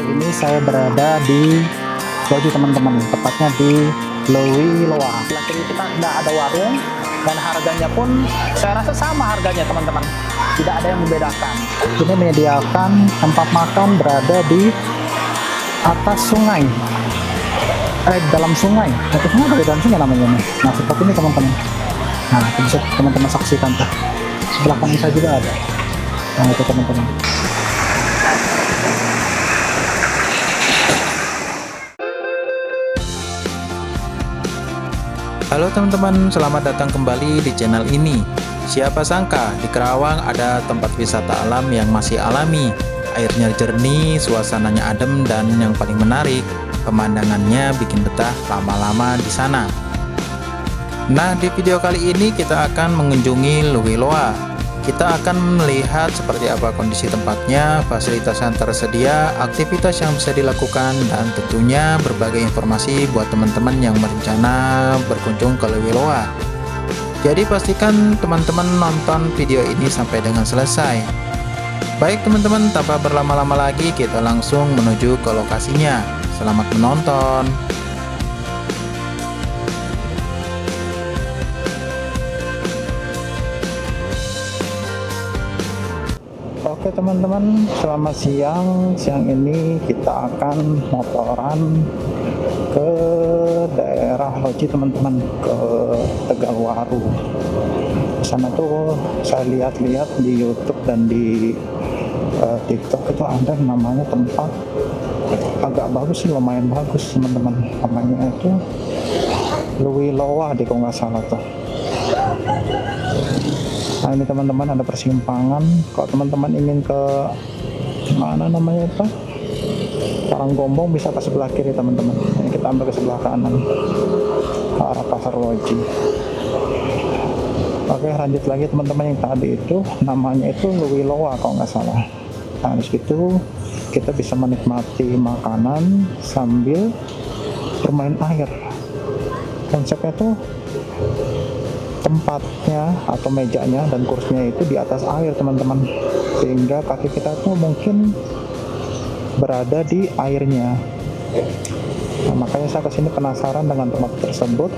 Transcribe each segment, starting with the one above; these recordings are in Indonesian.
ini saya berada di Loji teman-teman, tepatnya di Lewi Loa. Sebelah kiri kita tidak ada warung dan harganya pun saya rasa sama harganya teman-teman, tidak ada yang membedakan. Ini menyediakan tempat makan berada di atas sungai, dalam sungai. Atas sungai atau dalam sungai namanya nih. Nah seperti ini teman-teman. Nah itu bisa teman-teman saksikan tuh. Sebelah kanan saya juga ada. Nah itu teman-teman. Halo teman-teman, selamat datang kembali di channel ini. Siapa sangka di Kerawang ada tempat wisata alam yang masih alami. Airnya jernih, suasananya adem, dan yang paling menarik, pemandangannya bikin betah lama-lama di sana. Nah, di video kali ini kita akan mengunjungi Lewi Loa. Kita akan melihat seperti apa kondisi tempatnya, fasilitas yang tersedia, aktivitas yang bisa dilakukan, dan tentunya berbagai informasi buat teman-teman yang berencana berkunjung ke Lewi Loa. Jadi pastikan teman-teman nonton video ini sampai dengan selesai. Baik teman-teman, tanpa berlama-lama lagi kita langsung menuju ke lokasinya. Selamat menonton. Oke teman-teman, selamat siang. Siang ini kita akan motoran ke daerah Loji teman-teman, ke Tegalwaru. Di sana tuh saya lihat-lihat di YouTube dan di TikTok itu ada namanya tempat agak bagus sih, lumayan bagus teman-teman. Namanya itu Lewi Loa deh kalau nggak salah tuh. Nah ini teman-teman ada persimpangan. Kalau teman-teman ingin ke mana namanya itu Karanggombong, bisa ke sebelah kiri teman-teman. Ini kita ambil ke sebelah kanan ke arah Pasar Loji. Oke lanjut lagi teman-teman, yang tadi itu namanya itu Lewi Loa kalau nggak salah. Nah di situ kita bisa menikmati makanan sambil bermain air. Konsepnya tuh tempatnya atau mejanya dan kursinya itu di atas air teman-teman, sehingga kaki kita tuh mungkin berada di airnya. Nah, makanya saya kesini penasaran dengan tempat tersebut,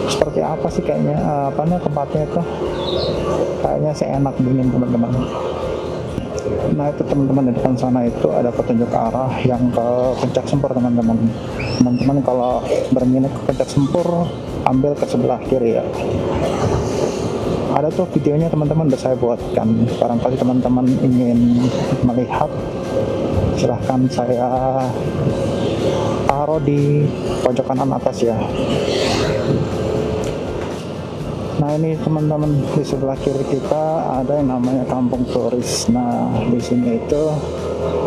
seperti apa sih kayaknya tempatnya itu kayaknya seenak dingin teman-teman. Nah itu teman-teman, di depan sana itu ada petunjuk arah yang ke Puncak Sempur teman-teman. Teman-teman kalau berminat ke Puncak Sempur, ambil ke sebelah kiri ya. Ada tuh videonya teman-teman udah saya buatkan. Barangkali teman-teman ingin melihat, silahkan saya taruh di pojok kanan atas ya. Nah ini teman-teman, di sebelah kiri kita ada yang namanya Kampung Turis. Nah di sini itu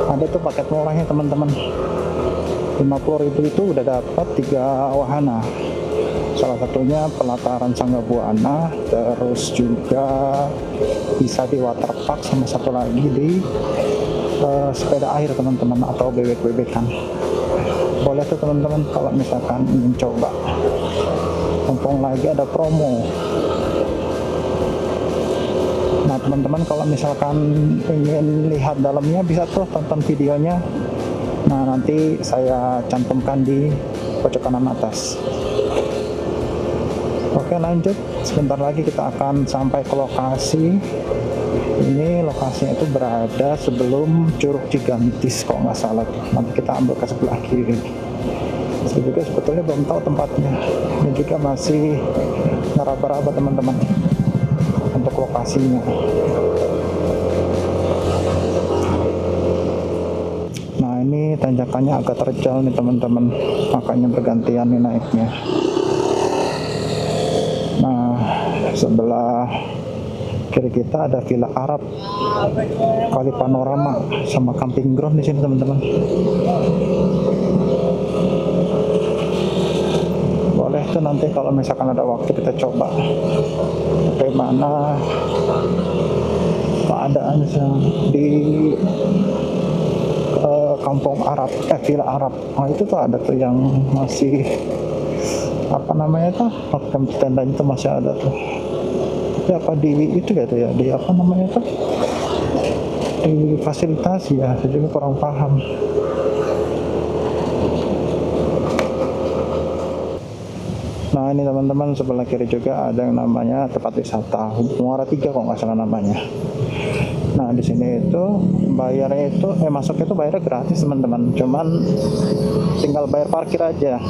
ada tuh paket murahnya teman-teman. 50.000 itu udah dapat 3 wahana. Salah satunya pelataran Sangga Buana, terus juga bisa di waterpark, sama satu lagi di sepeda air teman-teman, atau bebek-bebekan. Boleh tuh teman-teman kalau misalkan ingin coba. Mumpung lagi ada promo. Nah teman-teman kalau misalkan ingin lihat dalamnya, bisa tuh tonton videonya. Nah nanti saya cantumkan di pojok kanan atas. Oke lanjut, sebentar lagi kita akan sampai ke lokasi. Ini lokasinya itu berada sebelum Curug Cigantis kalau nggak salah. Nanti kita ambil ke sebelah kiri. Saya juga sebetulnya belum tahu tempatnya. Ini juga masih ngeraba-raba teman-teman untuk lokasinya. Nah ini tanjakannya agak terjal nih teman-teman, makanya bergantian nih naiknya. Nah sebelah kiri kita ada Villa Arab, Kali Panorama, sama camping ground di sini teman-teman. Boleh tuh nanti kalau misalkan ada waktu kita coba bagaimana keadaan di kampung Arab, Villa Arab. Nah itu tuh ada tuh yang masih apa namanya tuh, tenda itu masih ada tuh. Tapi apa di itu ya tuh ya, di apa namanya tuh, difasilitasi ya, saya juga kurang paham. Nah ini teman-teman, sebelah kiri juga ada yang namanya tempat wisata Muara 3 kalau nggak salah namanya. Nah di sini itu bayarnya itu masuknya itu bayarnya gratis teman-teman, cuman tinggal bayar parkir aja.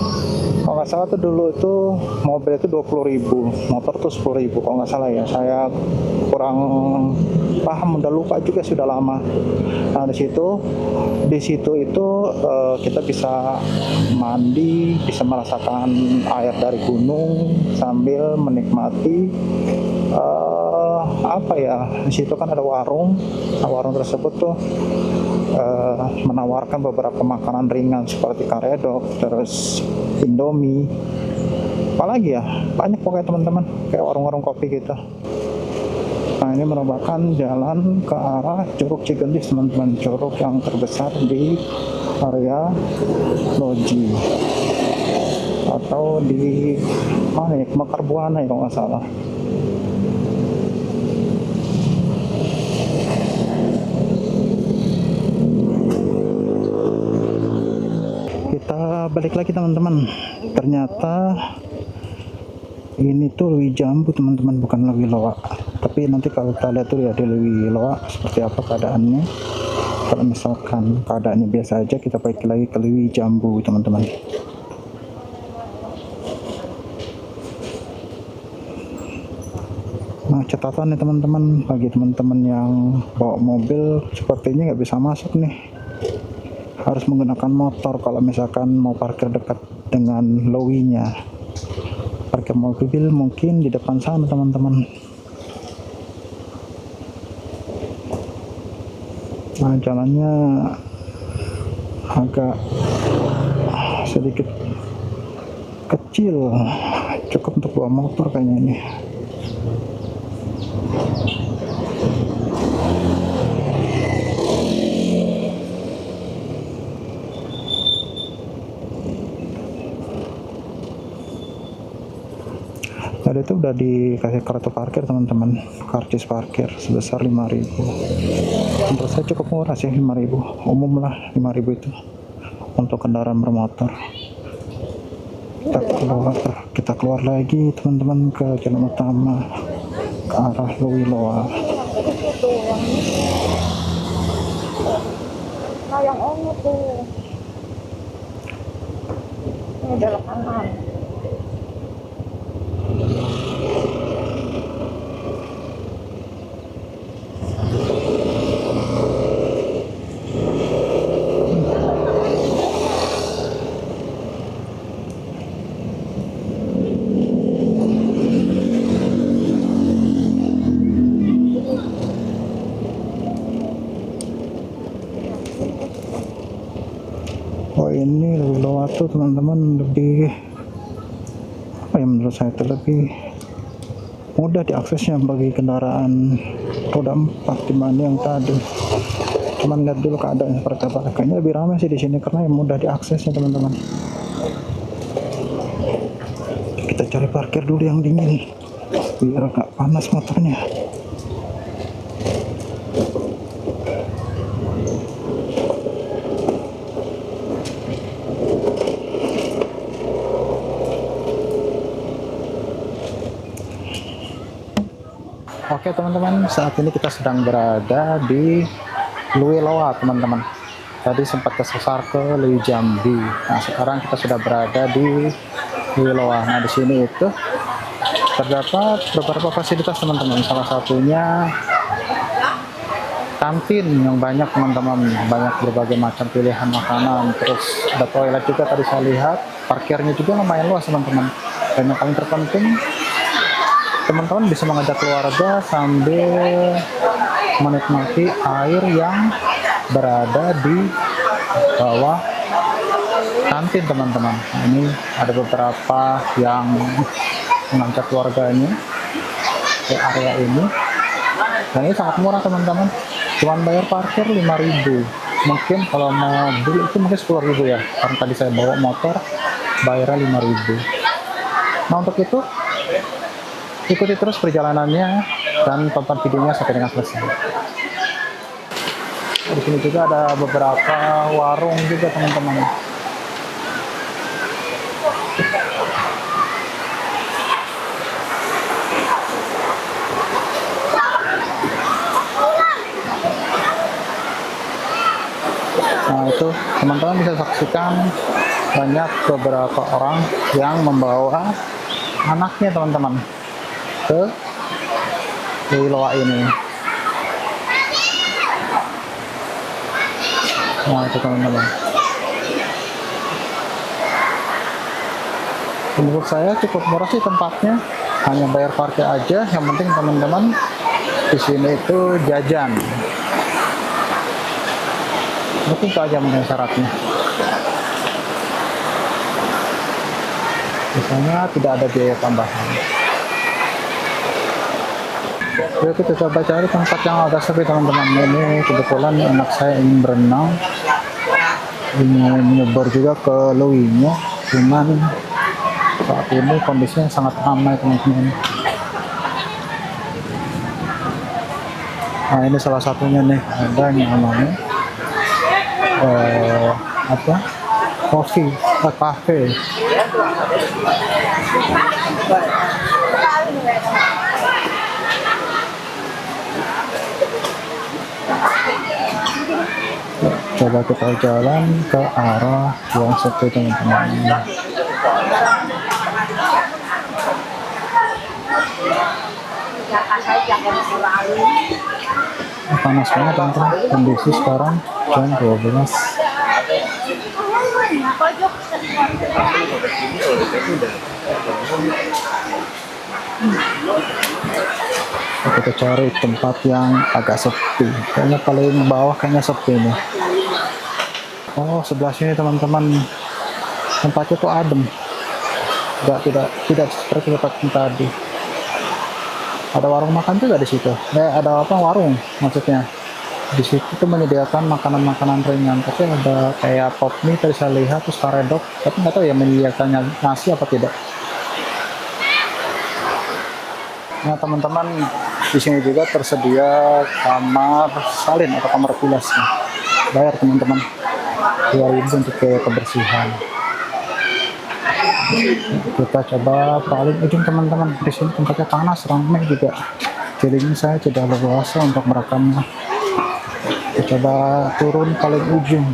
Kalau nggak salah tuh dulu itu mobil itu 20.000, motor tuh 10.000 kalau nggak salah ya. Saya kurang paham, udah lupa juga, sudah lama. Nah di situ itu kita bisa mandi, bisa merasakan air dari gunung sambil menikmati apa ya, di situ kan ada warung. Nah, warung tersebut tuh menawarkan beberapa makanan ringan seperti karedok, terus Indomie, apalagi ya, banyak pokoknya teman-teman, kayak warung-warung kopi gitu. Nah ini merupakan jalan ke arah Curug Cigendis teman-teman, curug yang terbesar di area Loji atau di mana ya, Mekar Buana ya kalau nggak salah. Kita balik lagi teman-teman, ternyata ini tuh Lewi Jambu teman-teman, bukan Lewi Loa. Tapi nanti kalau kita lihat tuh ya di Lewi Loa seperti apa keadaannya. Kalau misalkan keadaannya biasa aja, kita balik lagi ke Lewi Jambu teman-teman. Nah catatan nih teman-teman, bagi teman-teman yang bawa mobil sepertinya nggak bisa masuk nih, harus menggunakan motor kalau misalkan mau parkir dekat dengan lowinya. Parkir mobil mungkin di depan sana teman-teman. Nah jalannya agak sedikit kecil, cukup untuk bawa motor kayaknya ini. Tadi itu udah dikasih kartu parkir teman-teman, karcis parkir sebesar 5.000. Menurut saya cukup murah sih, 5.000, umum lah 5.000 itu untuk kendaraan bermotor. Kita keluar lagi teman-teman ke jalan utama ke arah Lewi Loa. Nah yang ungu tuh ini belok kanan. Oh ini Lewi Loa tuh teman-teman lebih apa ya, menurut saya itu lebih mudah diaksesnya bagi kendaraan roda 4 dibanding yang tadi. Cuman lihat dulu keadaan seperti apa, kayaknya lebih ramai sih di sini karena yang mudah diaksesnya teman-teman. Kita cari parkir dulu yang dingin biar gak panas motornya. Oke teman-teman, saat ini kita sedang berada di Lewi Loa teman-teman. Tadi sempat kesasar ke Lewi Jambi. Nah sekarang kita sudah berada di Lewi Loa. Nah di sini itu terdapat beberapa fasilitas teman-teman. Salah satunya kantin yang banyak teman-teman, banyak berbagai macam pilihan makanan. Terus ada toilet juga tadi saya lihat. Parkirnya juga lumayan luas teman-teman. Dan yang paling terpenting, teman-teman bisa mengajak keluarga sambil menikmati air yang berada di bawah kantin teman-teman. Ini ada beberapa yang mengajak keluarganya ke area ini, dan ini sangat murah teman-teman, cuman bayar parkir 5.000. Mungkin kalau mobil itu mungkin 10.000 ya, karena tadi saya bawa motor bayarnya 5.000. Nah untuk itu ikuti terus perjalanannya dan tonton videonya sampai dengan selesai. Di sini juga ada beberapa warung juga teman-teman. Nah itu teman-teman bisa saksikan banyak beberapa orang yang membawa anaknya teman-teman ke Liloa ini. Nah itu teman-teman, menurut saya cukup murah sih tempatnya, hanya bayar parkir aja. Yang penting teman-teman di sini itu jajan. Mungkin itu aja mungkin syaratnya. Misalnya tidak ada biaya tambahan. Yuk kita coba cari tempat yang agak sepi teman-teman. Ini kebetulan anak saya ingin berenang, ingin nyebar juga ke Luwinya, cuman saat ini kondisinya sangat ramai teman-teman. Nah ini salah satunya nih, ada yang namanya apa? Cafe. Coba kita jalan ke arah yang sepi teman-teman. Panas banget teman-teman, kondisi sekarang jam 12. Kita cari tempat yang agak sepi, kayaknya paling bawah kayaknya sepi nih. Oh sebelah sini teman-teman, tempatnya tuh adem, tidak seperti tempat tadi. Ada warung makan juga di situ. Ada apa, warung maksudnya. Di situ tuh menyediakan makanan-makanan ringan, tapi ada kayak pop mie tadi saya lihat, terus karedok, tapi nggak tahu ya menyediakannya nasi apa tidak. Nah teman-teman, di sini juga tersedia kamar salin atau kamar pilas. Bayar teman-teman 2.000 untuk kebersihan. Kita coba paling ujung teman-teman. Di sini tempatnya panas, ramai juga. Jadinya saya tidak leluasa untuk merekamnya. Kita coba turun paling ujung.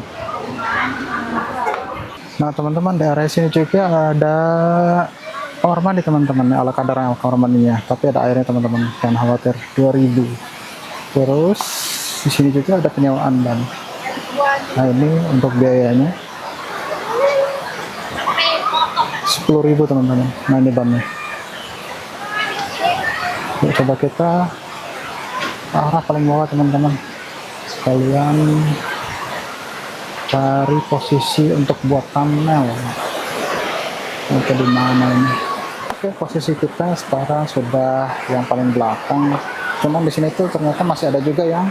Nah teman-teman, di area sini juga ada kamar mandi teman-teman, ala kadar kamar mandinya, tapi ada airnya teman-teman, jangan khawatir. 2.000. Terus di sini juga ada penyewaan ban. Nah ini untuk biayanya 10.000 teman-teman. Nah ini bannya. Yuk, coba kita arah paling bawah teman-teman, sekalian cari posisi untuk buat thumbnail. Nanti di mana ini? Oke, posisi kita sekarang sudah yang paling belakang. Cuman di sini tuh ternyata masih ada juga yang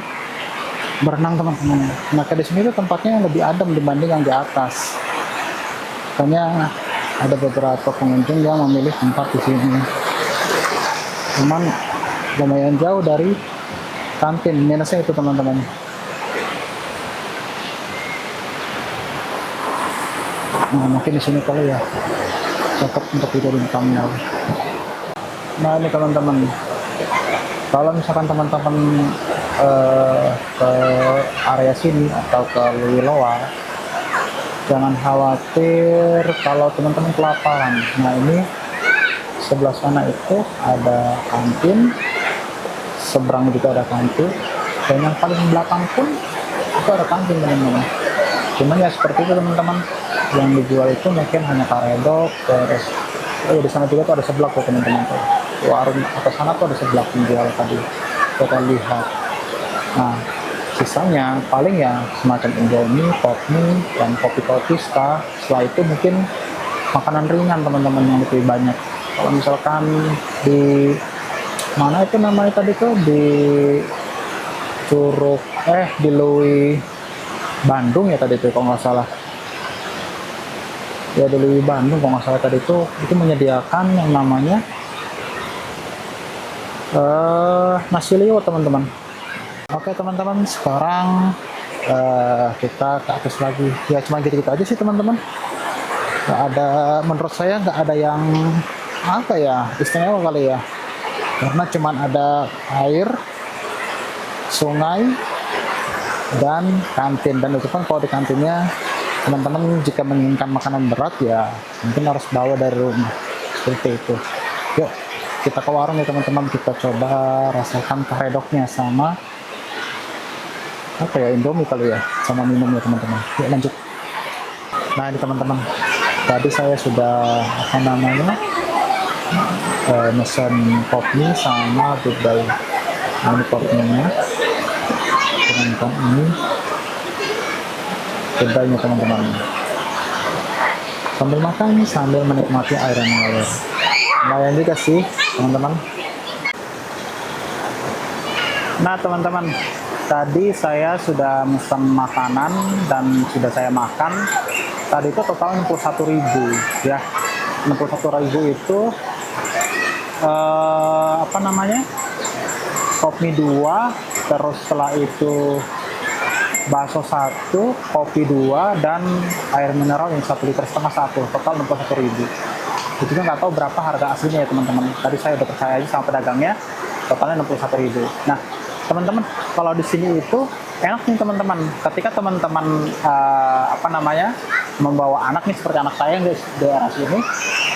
berenang teman-teman. Maka di sini tuh tempatnya lebih adem dibanding yang di atas. Makanya ada beberapa pengunjung yang memilih tempat di sini. Cuman lumayan jauh dari kantin. Minusnya itu teman-teman. Nah, mungkin di sini kali ya cocok untuk tidur di thumbnail. Nah ini teman-teman, kalau misalkan teman-teman ke area sini atau ke Liloa, jangan khawatir kalau teman-teman kelaparan. Nah ini sebelah sana itu ada kantin, seberang juga ada kantin, dan yang paling belakang pun itu ada kantin teman-teman. Cuman ya seperti itu teman-teman, yang dijual itu mungkin hanya karedok. Terus di sana juga tuh ada seblak tuh teman-teman, tuh warung atas sana tuh ada seblak penjual tadi kita lihat. Nah sisanya paling ya semacam indomie, pop mie, dan kopi-kopi setelah itu mungkin makanan ringan teman-teman yang lebih banyak. Kalau misalkan di mana itu namanya tadi tuh, di Curug di Luwi Bandung ya tadi tuh kalau nggak salah. Ya di Bandung kalau nggak salah tadi itu menyediakan yang namanya nasi liwet teman-teman. Oke teman-teman, sekarang kita ke atas lagi. Ya cuma gitu-gitu aja sih teman-teman. Nggak ada, menurut saya nggak ada yang apa ya istimewa kali ya, karena cuman ada air, sungai, dan kantin. Dan itu pun kalau di kantinnya teman-teman jika menginginkan makanan berat ya mungkin harus bawa dari rumah seperti itu. Yuk kita ke warung ya teman-teman, kita coba rasakan karedoknya sama apa ya, Indomie kali ya, sama minum ya teman-teman. Yuk lanjut. Nah ini teman-teman, tadi saya sudah apa namanya mesen pop mie sama goodbye. Nah ini pop mie-nya teman-teman, ini goodbye nya teman-teman. Sambil makan sambil menikmati air yang mengalir, lumayan juga sih teman-teman. Nah teman-teman, tadi saya sudah mesen makanan dan sudah saya makan. Tadi itu total 61.000 ya. 61.000 itu apa namanya, pop mie 2, terus setelah itu bakso 1, kopi 2, dan air mineral yang 1,5 liter, total 61.000. Itu juga nggak tahu berapa harga aslinya ya teman-teman. Tadi saya udah percaya aja sama pedagangnya, totalnya 61.000. Nah teman-teman, kalau di sini itu enak nih teman-teman, ketika teman-teman apa namanya membawa anak nih, seperti anak saya yang di daerah sini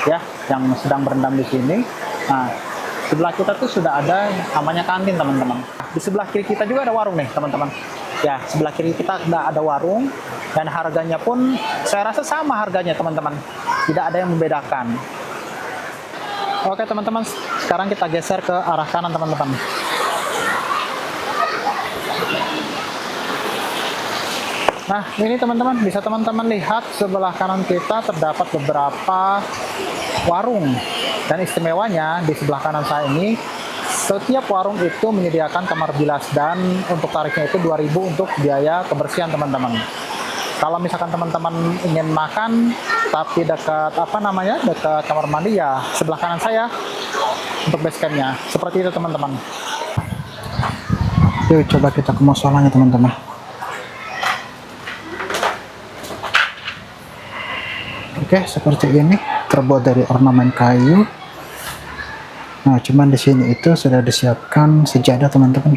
ya, yang sedang berendam di sini. Nah sebelah kita tuh sudah ada namanya kantin teman-teman. Di sebelah kiri kita juga ada warung nih teman-teman. Ya sebelah kiri kita ada warung, dan harganya pun saya rasa sama harganya teman-teman, tidak ada yang membedakan. Oke teman-teman, sekarang kita geser ke arah kanan teman-teman. Nah ini teman-teman, bisa teman-teman lihat sebelah kanan kita terdapat beberapa warung, dan istimewanya di sebelah kanan saya ini setiap warung itu menyediakan kamar bilas, dan untuk tarifnya itu 2.000 untuk biaya kebersihan teman-teman. Kalau misalkan teman-teman ingin makan tapi dekat apa namanya, dekat kamar mandi, ya sebelah kanan saya untuk base campnya. Seperti itu teman-teman. Yuk coba kita ke musolanya teman-teman. Oke, seperti ini, terbuat dari ornamen kayu. Nah, cuman di sini itu sudah disiapkan sejadah teman-teman.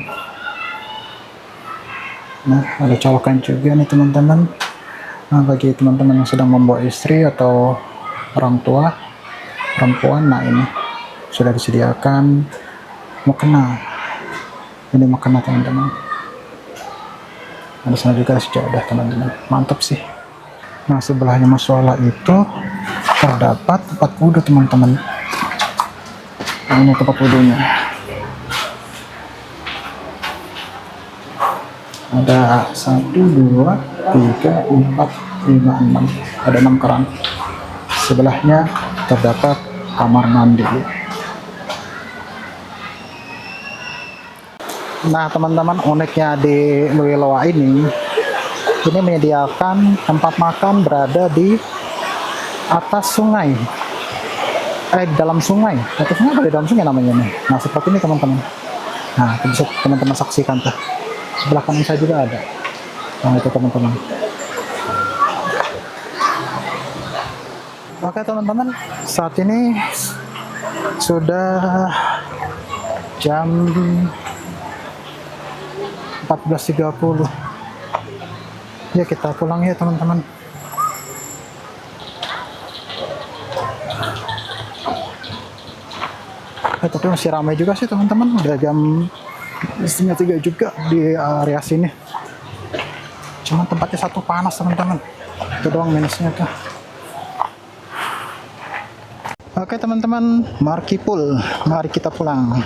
Nah, ada colokan juga nih teman-teman. Nah, bagi teman-teman yang sedang membawa istri atau orang tua perempuan, nah ini sudah disediakan mukena. Ini mukena teman-teman. Ada sana juga sejadah teman-teman. Mantap sih. Nah, sebelahnya musola itu terdapat tempat wudhu teman-teman. Nah, ini tempat wudhunya. Ada 1, 2, 3, 4, 5, 6. Ada 6 keran. Sebelahnya terdapat kamar mandi. Nah teman-teman, uniknya di Luiloa ini menyediakan tempat makan berada di atas sungai. Di dalam sungai. Atas sungai apa di dalam sungai namanya nih. Nah seperti ini teman-teman. Nah bisa teman-teman saksikan tuh. Sebelah kanan saya juga ada. Nah itu teman-teman. Oke teman-teman, saat ini sudah jam 14.30. Ya kita pulang ya teman-teman. Tapi masih ramai juga sih teman-teman. Udah jam setengah 3 juga di area sini. Cuma tempatnya satu panas teman-teman. Itu doang minusnya tuh. Oke teman-teman, mari kita pulang.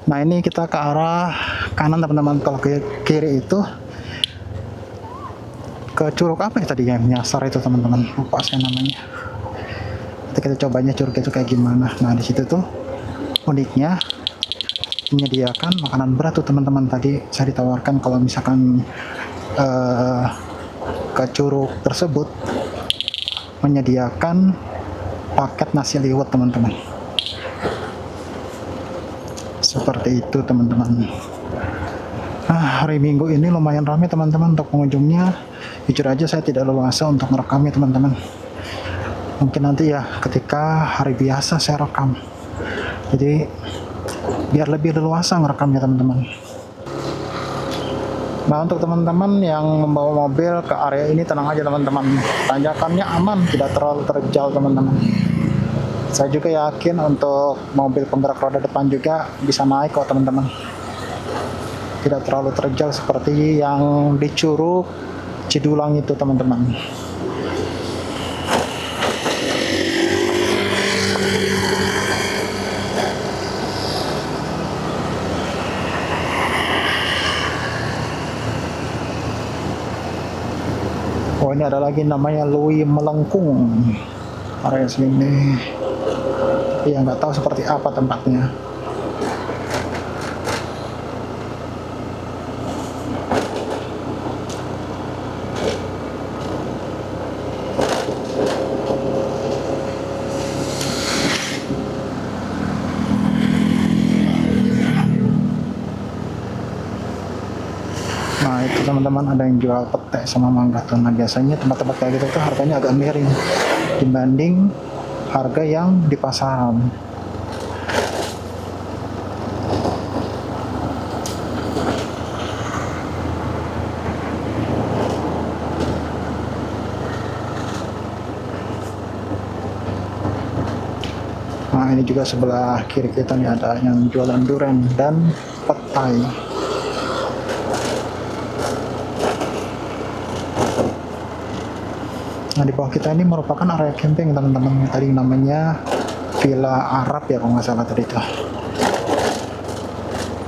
Nah ini kita ke arah kanan teman-teman. Kalau ke kiri itu ke curug apa ya tadi yang nyasar itu teman-teman, lupa saya namanya. Nanti kita cobanya curug itu kayak gimana. Nah di situ tuh uniknya menyediakan makanan berat tuh teman-teman. Tadi saya ditawarkan kalau misalkan ke Curug tersebut menyediakan paket nasi liwet teman-teman. Seperti itu teman-teman. Hari Minggu ini lumayan ramai teman-teman untuk pengunjungnya. Jujur aja saya tidak leluasa untuk merekamnya teman-teman. Mungkin nanti ya ketika hari biasa saya rekam. Jadi biar lebih leluasa ngerekamnya teman-teman. Nah, untuk teman-teman yang membawa mobil ke area ini tenang aja teman-teman. Tanjakannya aman, tidak terlalu terjal teman-teman. Saya juga yakin untuk mobil penggerak roda depan juga bisa naik kok teman-teman. Tidak terlalu terjal seperti yang di Curug Cidulang itu teman-teman. Oh, ini ada lagi namanya Lui Melengkung area sini. Ya nggak tahu seperti apa tempatnya. Nah itu teman-teman, ada yang jual pete sama mangga tuh. Nah biasanya tempat-tempat kayak gitu tuh harganya agak miring dibanding harga yang di pasaran. Nah ini juga sebelah kiri kita nih ada yang jualan durian dan petai. Nah di bawah kita ini merupakan area camping teman-teman. Tadi namanya Villa Arab ya kalau nggak salah tadi itu.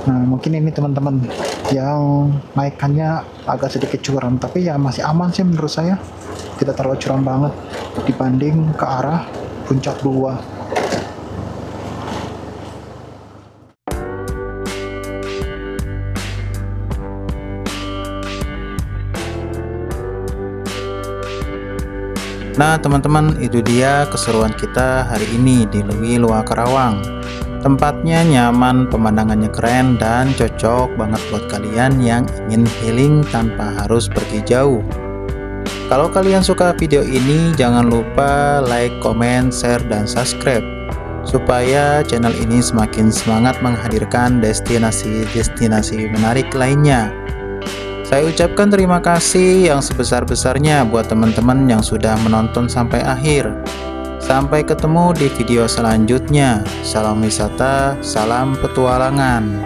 Nah mungkin ini teman-teman yang naikannya agak sedikit curam, tapi ya masih aman sih menurut saya. Tidak terlalu curam banget dibanding ke arah Puncak 2. Nah teman-teman, itu dia keseruan kita hari ini di Lewi Luar Karawang. Tempatnya nyaman, pemandangannya keren, dan cocok banget buat kalian yang ingin healing tanpa harus pergi jauh. Kalau kalian suka video ini, jangan lupa like, comment, share, dan subscribe supaya channel ini semakin semangat menghadirkan destinasi-destinasi menarik lainnya. Saya ucapkan terima kasih yang sebesar-besarnya buat teman-teman yang sudah menonton sampai akhir. Sampai ketemu di video selanjutnya. Salam wisata, salam petualangan.